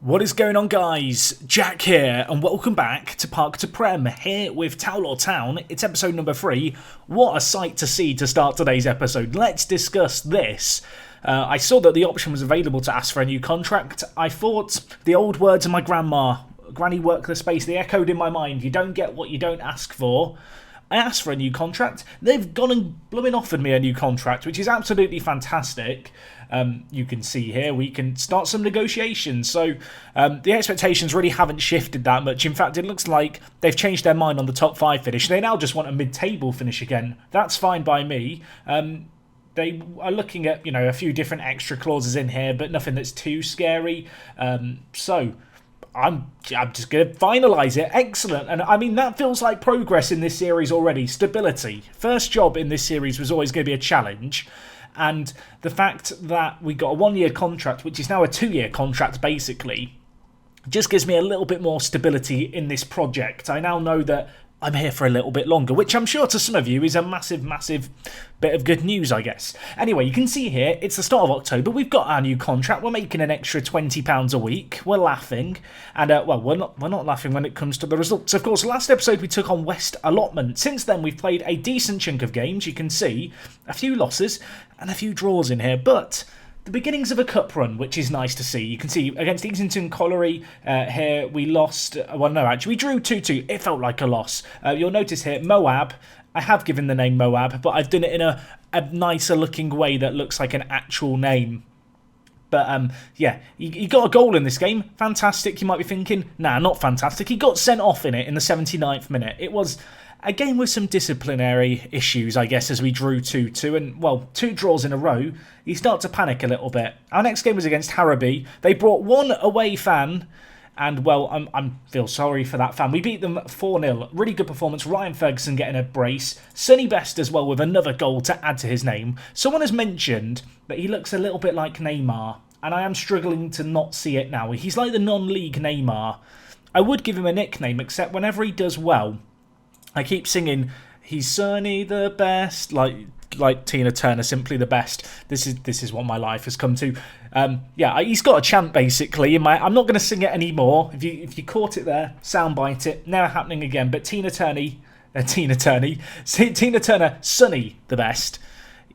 What is going on, guys? Jack here, and welcome back to Park to Prem, here with Towel or Town. It's episode number 3. What a sight to see to start today's episode. Let's discuss this. I saw that the option was available to ask for a new contract. I thought the old words of my grandma, Granny WorkTheSpace, they echoed in my mind. You don't get what you don't ask for. I asked for a new contract. They've gone and blooming offered me a new contract, which is absolutely fantastic. You can see here we can start some negotiations. So the expectations really haven't shifted that much. In fact, it looks like they've changed their mind on the top 5 finish. They now just want a mid-table finish again. That's fine by me. They are looking at, a few different extra clauses in here, but nothing that's too scary. So I'm just going to finalise it. Excellent. And I mean, that feels like progress in this series already. Stability. First job in this series was always going to be a challenge. And the fact that we got a 1-year contract, which is now a 2-year contract, basically, just gives me a little bit more stability in this project. I now know that I'm here for a little bit longer, which I'm sure to some of you is a massive, massive bit of good news, I guess. Anyway, you can see here, it's the start of October. We've got our new contract. We're making an extra £20 a week. We're laughing. And, we're not laughing when it comes to the results. Of course, last episode we took on West Allotment. Since then, we've played a decent chunk of games. You can see a few losses and a few draws in here. But the beginnings of a cup run, which is nice to see. You can see against Easington Colliery here, we lost. Well, no, actually, we drew 2-2. It felt like a loss. You'll notice here, Moab. I have given the name Moab, but I've done it in a nicer looking way that looks like an actual name. But, yeah, he got a goal in this game. Fantastic, you might be thinking. Nah, not fantastic. He got sent off in it in the 79th minute. It was a game with some disciplinary issues, I guess, as we drew 2-2. And, well, 2 draws in a row, you start to panic a little bit. Our next game was against Harrowby. They brought one away fan. And, well, I feel sorry for that fan. We beat them 4-0. Really good performance. Ryan Ferguson getting a brace. Sonny Best as well with another goal to add to his name. Someone has mentioned that he looks a little bit like Neymar. And I am struggling to not see it now. He's like the non-league Neymar. I would give him a nickname, except whenever he does well, I keep singing, he's Sonny the best, like Tina Turner, simply the best. This is what my life has come to. Yeah, he's got a chant basically. I'm not going to sing it anymore. If you caught it there, soundbite it. Never happening again. But Tina Turner, Sonny the best.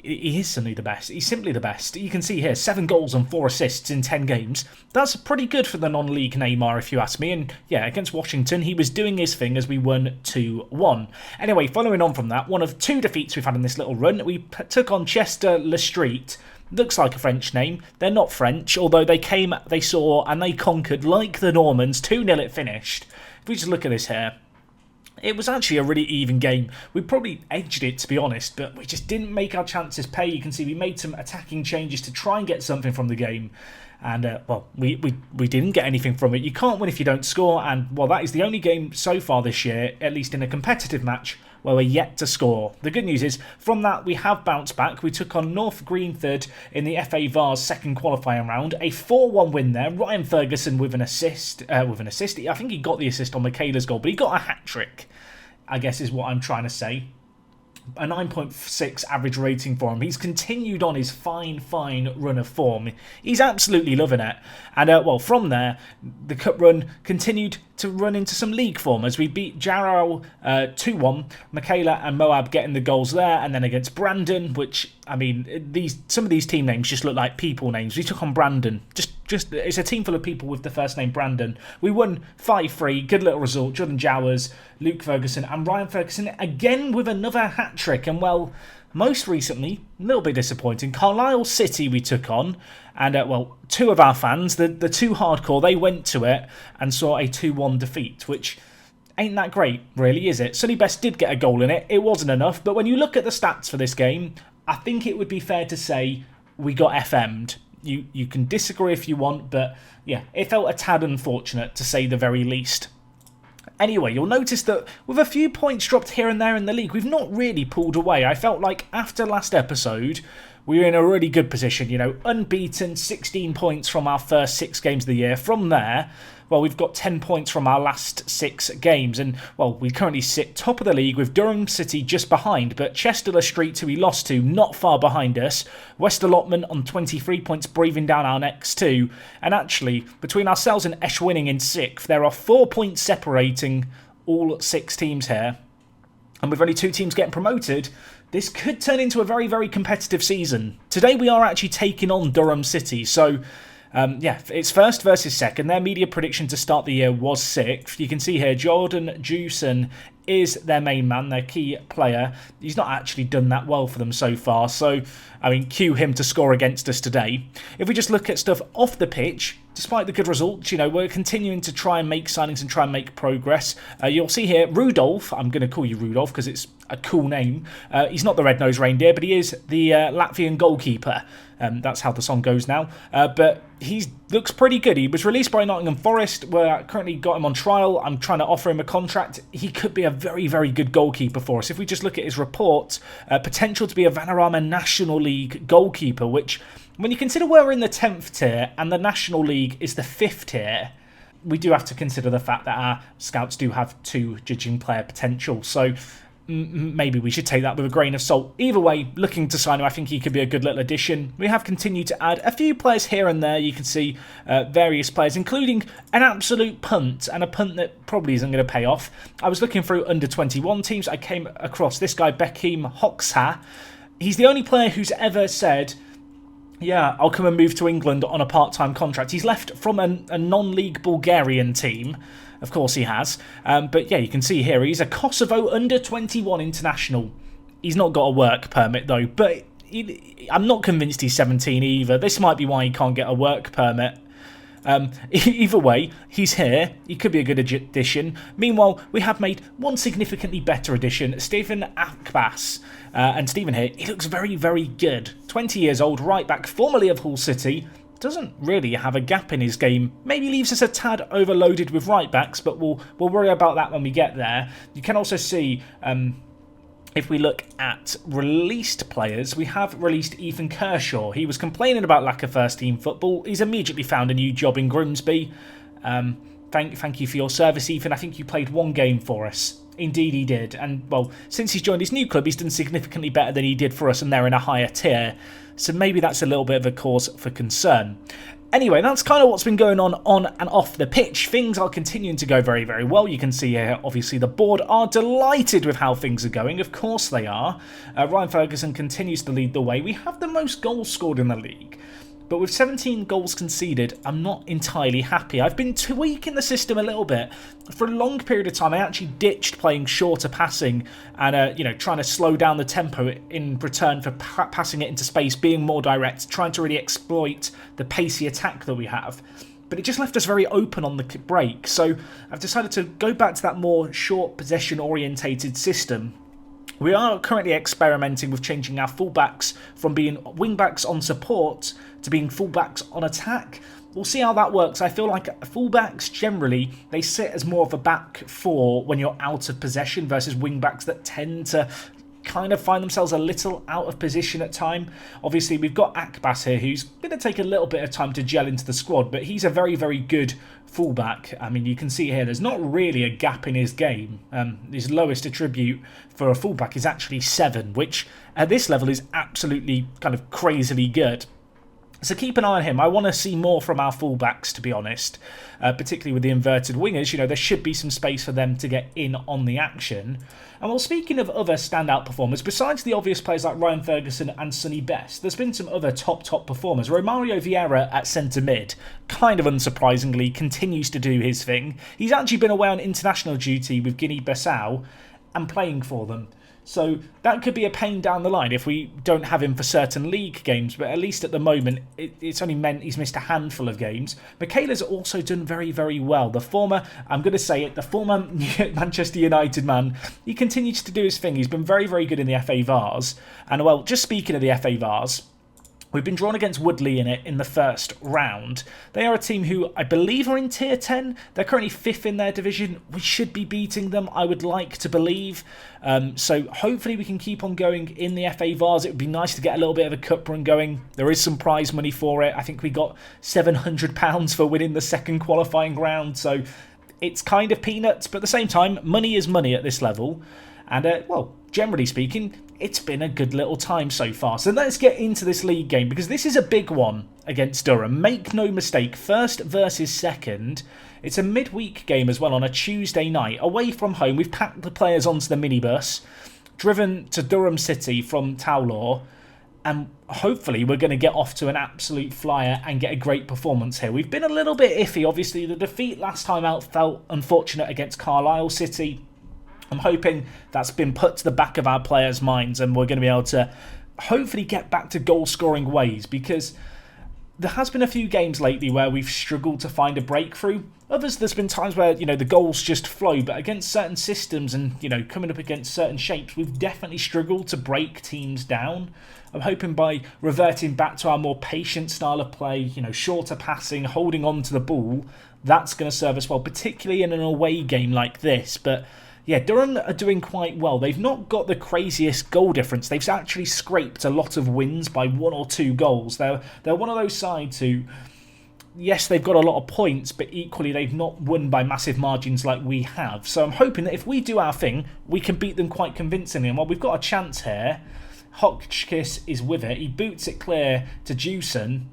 He is Sonny the best. He's simply the best. You can see here, 7 goals and 4 assists in 10 games. That's pretty good for the non-league Neymar, if you ask me. And yeah, against Washington, he was doing his thing as we won 2-1. Anyway, following on from that, one of 2 defeats we've had in this little run. We took on Chester Le Street. Looks like a French name. They're not French, although they came, they saw, and they conquered like the Normans. 2-0 it finished. If we just look at this here, it was actually a really even game. We probably edged it, to be honest, but we just didn't make our chances pay. You can see we made some attacking changes to try and get something from the game. And, well, we didn't get anything from it. You can't win if you don't score. And, well, that is the only game so far this year, at least in a competitive match, where we're yet to score. The good news is, from that, we have bounced back. We took on North Greenford in the FA Vars second qualifying round. A 4-1 win there. Ryan Ferguson with an assist. I think he got the assist on Michaela's goal, but he got a hat-trick, I guess is what I'm trying to say. A 9.6 average rating for him. He's continued on his fine run of form. He's absolutely loving it. And, well, from there, the cup run continued to run into some league form as we beat Jarrow 2-1. Michaela and Moab getting the goals there. And then against Brandon, which, I mean, some of these team names just look like people names. We took on Brandon. Just it's a team full of people with the first name Brandon. We won 5-3. Good little result. Jordan Jowers, Luke Ferguson and Ryan Ferguson again with another hat-trick. And, well, most recently, a little bit disappointing, Carlisle City we took on. And, well, 2 of our fans, the 2 hardcore, they went to it and saw a 2-1 defeat, which ain't that great, really, is it? Sonny Best did get a goal in it. It wasn't enough. But when you look at the stats for this game, I think it would be fair to say we got FM'd. You can disagree if you want, but yeah, it felt a tad unfortunate to say the very least. Anyway, you'll notice that with a few points dropped here and there in the league, we've not really pulled away. I felt like after last episode, we were in a really good position, unbeaten, 16 points from our first 6 games of the year. From there, well, we've got 10 points from our last 6 games. And, well, we currently sit top of the league with Durham City just behind, but Chester Street, who we lost to, not far behind us. West Allotment on 23 points, breathing down our next 2. And actually, between ourselves and Eschwinning in 6th, there are 4 points separating all 6 teams here. And with only 2 teams getting promoted, this could turn into a very, very competitive season. Today we are actually taking on Durham City, so yeah, it's first versus second. Their media prediction to start the year was 6th. You can see here Jordan Jewson is their main man, their key player. He's not actually done that well for them so far, so I mean, cue him to score against us today. If we just look at stuff off the pitch, despite the good results, you know, we're continuing to try and make signings and try and make progress. You'll see here, Rudolph, I'm going to call you Rudolph because it's a cool name. He's not the red-nosed reindeer, but he is the Latvian goalkeeper. That's how the song goes now. But he looks pretty good. He was released by Nottingham Forest. We're currently got him on trial. I'm trying to offer him a contract. He could be a very, very good goalkeeper for us. If we just look at his report, potential to be a Vanarama National League goalkeeper, which, when you consider we're in the 10th tier and the National League is the 5th tier, we do have to consider the fact that our scouts do have 2 judging player potential. So maybe we should take that with a grain of salt. Either way, looking to sign him, I think he could be a good little addition. We have continued to add a few players here and there. You can see various players, including an absolute punt, and a punt that probably isn't going to pay off. I was looking through under-21 teams. I came across this guy, Bekim Hoxha. He's the only player who's ever said, yeah, I'll come and move to England on a part-time contract. He's left from a non-league Bulgarian team. Of course he has. But yeah, you can see here, he's a Kosovo under-21 international. He's not got a work permit though, but I'm not convinced he's 17 either. This might be why he can't get a work permit. Either way, he's here. He could be a good addition. Meanwhile, we have made one significantly better addition, Stephen Akbas. And Stephen here, he looks very, very good. 20 years old, right back, formerly of Hull City. Doesn't really have a gap in his game. Maybe leaves us a tad overloaded with right backs, but we'll worry about that when we get there. You can also see, if we look at released players, we have released Ethan Kershaw. He was complaining about lack of first team football. He's immediately found a new job in Grimsby. Thank you for your service, Ethan. I think you played 1 game for us. Indeed he did. And, well, since he's joined his new club, he's done significantly better than he did for us, and they're in a higher tier. So maybe that's a little bit of a cause for concern. Anyway, that's kind of what's been going on and off the pitch. Things are continuing to go very, very well. You can see here, obviously, the board are delighted with how things are going. Of course they are. Ryan Ferguson continues to lead the way. We have the most goals scored in the league. But with 17 goals conceded, I'm not entirely happy. I've been tweaking the system a little bit. For a long period of time, I actually ditched playing shorter passing and, you know, trying to slow down the tempo in return for passing it into space, being more direct, trying to really exploit the pacey attack that we have. But it just left us very open on the break. So I've decided to go back to that more short possession-orientated system. We are currently experimenting with changing our fullbacks from being wingbacks on support to being fullbacks on attack. We'll see how that works. I feel like fullbacks generally, they sit as more of a back 4 when you're out of possession versus wingbacks that tend to kind of find themselves a little out of position at time. Obviously, we've got Akbas here, who's going to take a little bit of time to gel into the squad, but he's a very, very good fullback. I mean, you can see here, there's not really a gap in his game. His lowest attribute for a fullback is actually 7, which at this level is absolutely kind of crazily good. So keep an eye on him. I want to see more from our fullbacks, to be honest, particularly with the inverted wingers. You know, there should be some space for them to get in on the action. And well, speaking of other standout performers, besides the obvious players like Ryan Ferguson and Sonny Best, there's been some other top performers. Romario Vieira at centre mid, kind of unsurprisingly, continues to do his thing. He's actually been away on international duty with Guinea-Bissau and playing for them. So that could be a pain down the line if we don't have him for certain league games, but at least at the moment it's only meant he's missed a handful of games. Michaela's also done very, very well. The former, I'm going to say it, the former Manchester United man, he continues to do his thing. He's been very, very good in the FA Vars. And well, just speaking of the FA Vars, We've been drawn against Woodley in it in the first round. They are a team who I believe are in tier 10. They're currently 5th in their division. We should be beating them, I would like to believe. So hopefully we can keep on going in the FA Vars. It would be nice to get a little bit of a cup run going. There is some prize money for it. I think we got £700 for winning the second qualifying round. So it's kind of peanuts, but at the same time, money is money at this level. And, well, generally speaking, it's been a good little time so far. So let's get into this league game, because this is a big one against Durham. Make no mistake, first versus second. It's a midweek game as well on a Tuesday night. Away from home, we've packed the players onto the minibus, driven to Durham City from Towlaw, and hopefully we're going to get off to an absolute flyer and get a great performance here. We've been a little bit iffy, obviously. The defeat last time out felt unfortunate against Carlisle City. I'm hoping that's been put to the back of our players' minds and we're going to be able to hopefully get back to goal-scoring ways, because there has been a few games lately where we've struggled to find a breakthrough. Others, there's been times where, you know, the goals just flow, but against certain systems and, you know, coming up against certain shapes, we've definitely struggled to break teams down. I'm hoping by reverting back to our more patient style of play, you know, shorter passing, holding on to the ball, that's going to serve us well, particularly in an away game like this. But yeah, Durham are doing quite well. They've not got the craziest goal difference. They've actually scraped a lot of wins by 1 or 2 goals. They're one of those sides who, yes, they've got a lot of points, but equally they've not won by massive margins like we have. So I'm hoping that if we do our thing, we can beat them quite convincingly. And while we've got a chance here, Hotchkiss is with it. He boots it clear to Jewson,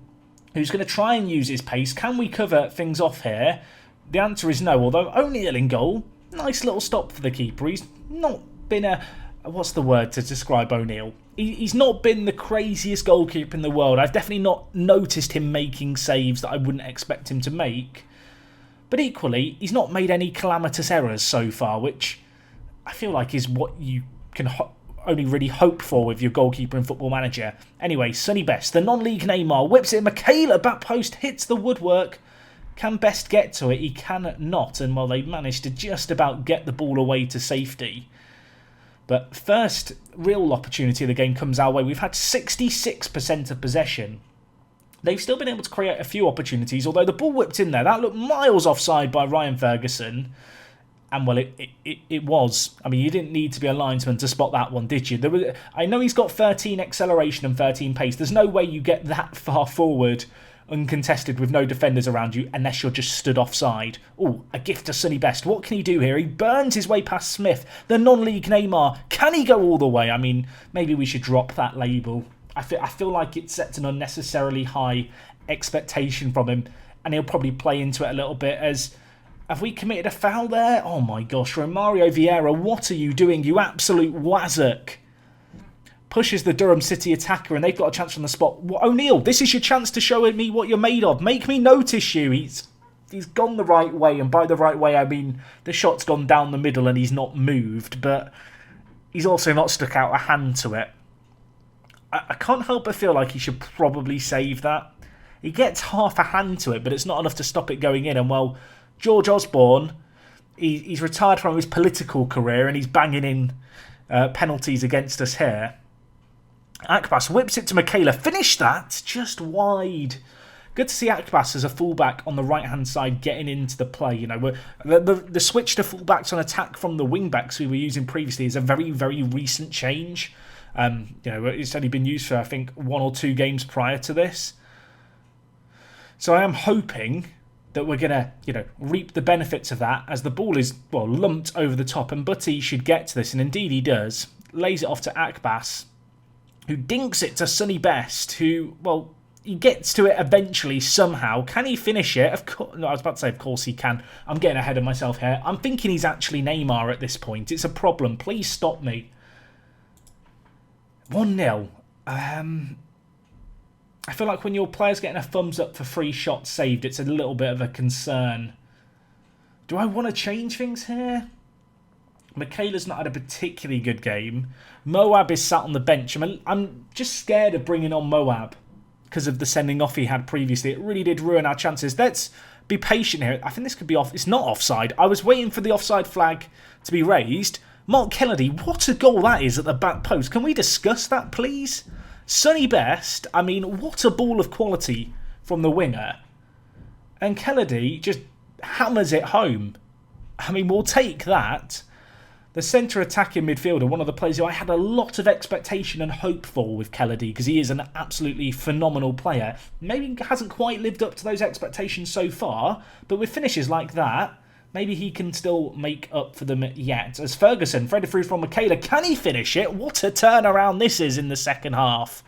who's going to try and use his pace. Can we cover things off here? The answer is no, although O'Neill in goal. Nice little stop for the keeper. He's not been a... What's the word to describe O'Neill? He's not been the craziest goalkeeper in the world. I've definitely not noticed him making saves that I wouldn't expect him to make. But equally, he's not made any calamitous errors so far, which I feel like is what you can only really hope for with your goalkeeper in Football Manager. Anyway, Sonny Best, the non-league Neymar, whips it. Michaela, back post, hits the woodwork. Can Best get to it? He cannot, and well, they managed to just about get the ball away to safety. But first real opportunity of the game comes our way. We've had 66% of possession. They've still been able to create a few opportunities, although the ball whipped in there. That looked miles offside by Ryan Ferguson. And well, it was. I mean, you didn't need to be a linesman to spot that one, did you? I know he's got 13 acceleration and 13 pace. There's no way you get that far forward uncontested with no defenders around you unless you're just stood offside. Oh, a gift to Sonny Best. What can he do here? He burns his way past Smith. The non-league Neymar. Can he go all the way? I mean, maybe we should drop that label. I feel like it sets an unnecessarily high expectation from him, and he'll probably play into it a little bit as... Have we committed a foul there? Oh my gosh, Romario Vieira, what are you doing, you absolute wazzock? Pushes the Durham City attacker and they've got a chance from the spot. O'Neill, this is your chance to show me what you're made of. Make me notice you. He's gone the right way, and by the right way I mean the shot's gone down the middle and he's not moved, but he's also not stuck out a hand to it. I can't help but feel like he should probably save that. He gets half a hand to it, but it's not enough to stop it going in. And well, George Osborne, he's retired from his political career and he's banging in penalties against us here. Akbas whips it to Michaela. Finish that! Just wide. Good to see Akbas as a fullback on the right-hand side getting into the play. You know, the switch to fullbacks on attack from the wing-backs we were using previously is a very, very recent change. You know, it's only been used for, I think, 1 or 2 games prior to this. So I am hoping that we're going to, you know, reap the benefits of that as the ball is, well, lumped over the top. And Butty should get to this, and indeed he does. Lays it off to Akbas, who dinks it to Sonny Best, who, well, he gets to it eventually somehow. Can he finish it? Of course, no, I was about to say, of course he can. I'm getting ahead of myself here. I'm thinking he's actually Neymar at this point. It's a problem. Please stop me. 1-0. I feel like when your player's getting a thumbs up for 3 shots saved, it's a little bit of a concern. Do I want to change things here? Michaela's not had a particularly good game. Moab is sat on the bench. I'm just scared of bringing on Moab because of the sending off he had previously. It really did ruin our chances. Let's be patient here. I think this could be off. It's not offside. I was waiting for the offside flag to be raised. Mark Kennedy, what a goal that is at the back post. Can we discuss that, please? Sonny Best, I mean, what a ball of quality from the winger. And Kennedy just hammers it home. I mean, we'll take that. The centre attacking midfielder, one of the players who I had a lot of expectation and hope for with Kennedy, because he is an absolutely phenomenal player. Maybe hasn't quite lived up to those expectations so far, but with finishes like that, maybe he can still make up for them yet. As Ferguson threaded through from Michaela, can he finish it? What a turnaround this is in the second half.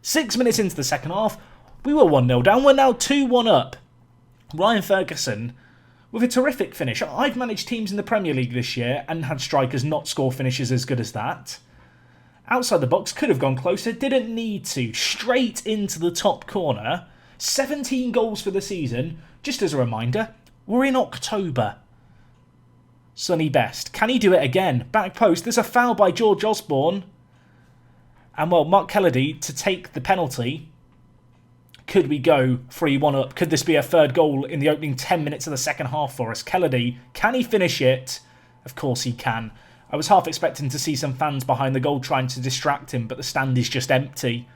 6 minutes into the second half, we were 1-0 down, we're now 2-1 up. Ryan Ferguson with a terrific finish. I've managed teams in the Premier League this year and had strikers not score finishes as good as that. Outside the box, could have gone closer, didn't need to. Straight into the top corner. 17 goals for the season. Just as a reminder, we're in October. Sonny Best. Can he do it again? Back post. There's a foul by George Osborne. And well, Mark Kennedy to take the penalty. Could we go 3-1 up? Could this be a third goal in the opening 10 minutes of the second half for us? Kennedy, can he finish it? Of course he can. I was half expecting to see some fans behind the goal trying to distract him, but the stand is just empty.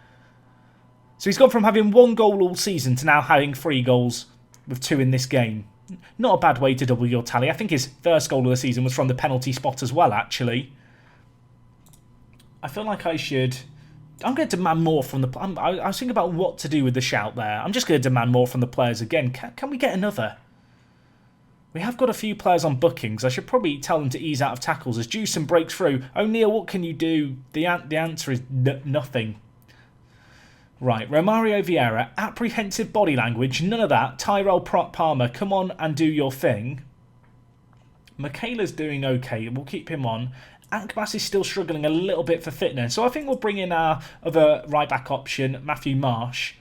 So he's gone from having 1 goal all season to now having 3 goals with 2 in this game. Not a bad way to double your tally. I think his first goal of the season was from the penalty spot as well, actually. I feel like I'm going to demand more from the... I was thinking about what to do with the shout there. I'm just going to demand more from the players again. Can we get another? We have got a few players on bookings. I should probably tell them to ease out of tackles as Jewson breaks through. O'Neill, what can you do? The answer is nothing. Right, Romario Vieira, apprehensive body language, none of that. Tyrell Palmer, come on and do your thing. Michaela's doing okay, we'll keep him on. Akbas is still struggling a little bit for fitness, so I think we'll bring in our other right-back option, Matthew Marsh.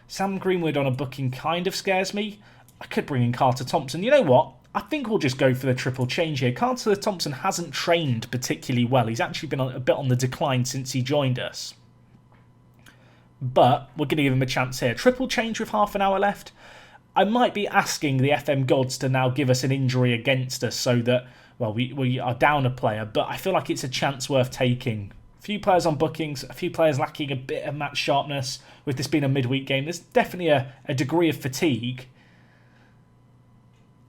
Sam Greenwood on a booking kind of scares me. I could bring in Carter Thompson. You know what? I think we'll just go for the triple change here. Carter Thompson hasn't trained particularly well. He's actually been a bit on the decline since he joined us. But we're going to give him a chance here. Triple change with half an hour left. I might be asking the FM gods to now give us an injury against us so that, well, we are down a player, but I feel like it's a chance worth taking. A few players on bookings, a few players lacking a bit of match sharpness. With this being a midweek game, there's definitely a degree of fatigue.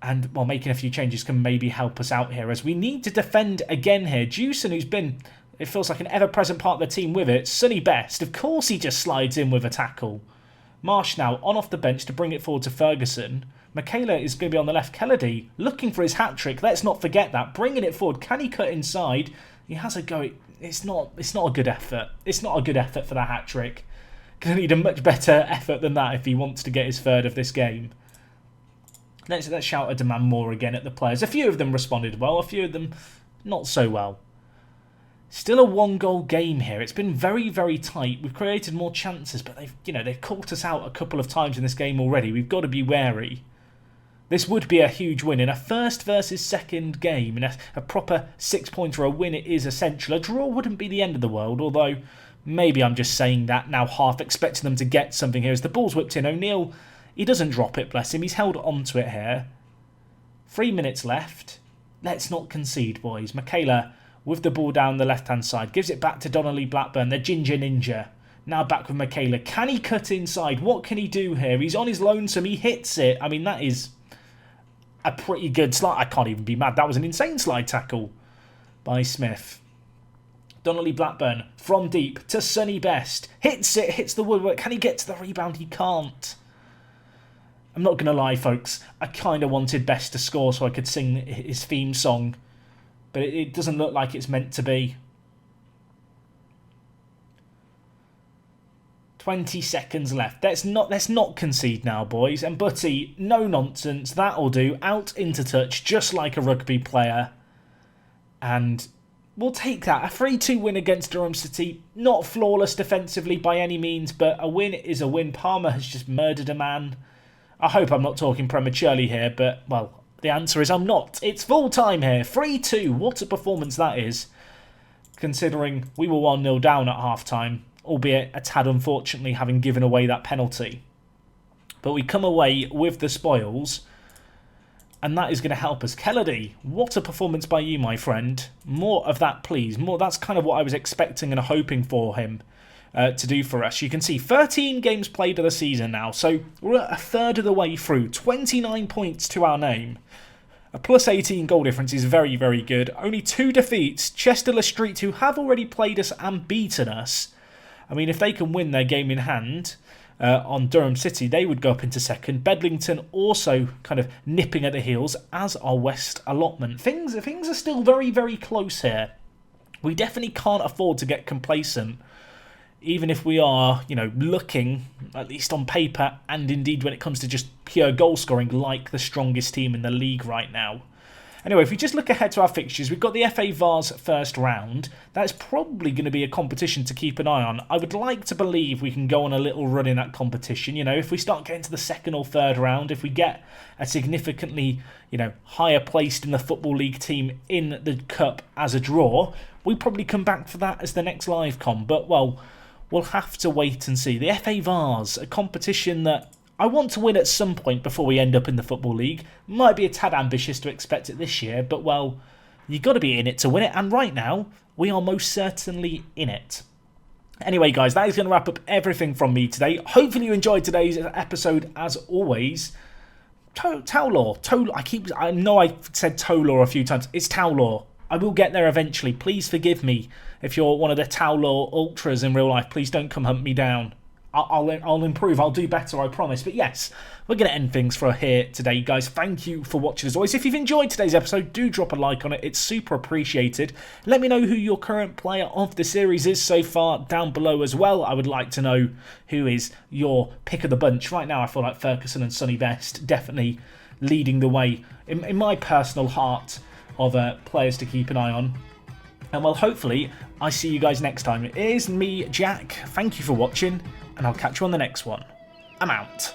And, well, making a few changes can maybe help us out here, as we need to defend again here. Jewson, who's been, it feels like an ever-present part of the team with it. Sonny Best, of course he just slides in with a tackle. Marsh now on off the bench to bring it forward to Ferguson. Michaela is going to be on the left. Kennedy looking for his hat-trick. Let's not forget that. Bringing it forward. Can he cut inside? He has a go. It's not a good effort. It's not a good effort for that hat-trick. Going to need a much better effort than that if he wants to get his third of this game. Let's shout a demand more again at the players. A few of them responded well. A few of them not so well. Still a 1-goal game here. It's been very, very tight. We've created more chances, but they've caught us out a couple of times in this game already. We've got to be wary. This would be a huge win. In a first versus second game, in a proper 6-pointer, a win it is essential. A draw wouldn't be the end of the world, although maybe I'm just saying that now, half expecting them to get something here. As the ball's whipped in, O'Neill, he doesn't drop it, bless him. He's held onto it here. 3 minutes left. Let's not concede, boys. Michaela with the ball down the left-hand side. Gives it back to Donnelly Blackburn, the Ginger Ninja. Now back with Michaela. Can he cut inside? What can he do here? He's on his lonesome. He hits it. I mean, that is a pretty good slide. I can't even be mad. That was an insane slide tackle by Smith. Donnelly Blackburn from deep to Sonny Best. Hits it. Hits the woodwork. Can he get to the rebound? He can't. I'm not going to lie, folks. I kind of wanted Best to score so I could sing his theme song. But it doesn't look like it's meant to be. 20 seconds left. Let's not concede now, boys. And Butty, no nonsense. That'll do. Out into touch, just like a rugby player. And we'll take that. A 3-2 win against Durham City. Not flawless defensively by any means, but a win is a win. Palmer has just murdered a man. I hope I'm not talking prematurely here, but, well, the answer is I'm not. It's full time here. 3-2. What a performance that is. Considering we were 1-0 down at half-time. Albeit a tad unfortunately having given away that penalty. But we come away with the spoils. And that is going to help us. Kennedy, what a performance by you, my friend. More of that, please. More. That's kind of what I was expecting and hoping for him. to do for us. You can see 13 games played of the season now, so we're at a third of the way through. 29 points to our name. A plus 18 goal difference is very, very good. Only 2 defeats. Chester Street, who have already played us and beaten us. I mean, if they can win their game in hand on Durham City, they would go up into second. Bedlington also kind of nipping at the heels, as our West allotment. Things are still very, very close here. We definitely can't afford to get complacent, even if we are, looking, at least on paper, and indeed when it comes to just pure goal scoring, like the strongest team in the league right now. Anyway, if we just look ahead to our fixtures, we've got the FA Vars first round. That's probably going to be a competition to keep an eye on. I would like to believe we can go on a little run in that competition. If we start getting to the second or third round, if we get a significantly, higher placed in the Football League team in the Cup as a draw, we probably come back for that as the next live com. But, well, we'll have to wait and see. The FA Vars, a competition that I want to win at some point before we end up in the Football League. Might be a tad ambitious to expect it this year, but, well, you've got to be in it to win it. And right now, we are most certainly in it. Anyway, guys, that is going to wrap up everything from me today. Hopefully you enjoyed today's episode as always. Towlaw. I know I said Towlaw a few times. It's Towlaw. I will get there eventually. Please forgive me if you're one of the Towlaw ultras in real life. Please don't come hunt me down. I'll improve. I'll do better, I promise. But yes, we're going to end things for here today, guys. Thank you for watching as always. If you've enjoyed today's episode, do drop a like on it. It's super appreciated. Let me know who your current player of the series is so far down below as well. I would like to know who is your pick of the bunch. Right now, I feel like Ferguson and Sonny Best definitely leading the way in my personal heart of players to keep an eye on. And well, hopefully, I see you guys next time. It is me, Jack. Thank you for watching, and I'll catch you on the next one. I'm out.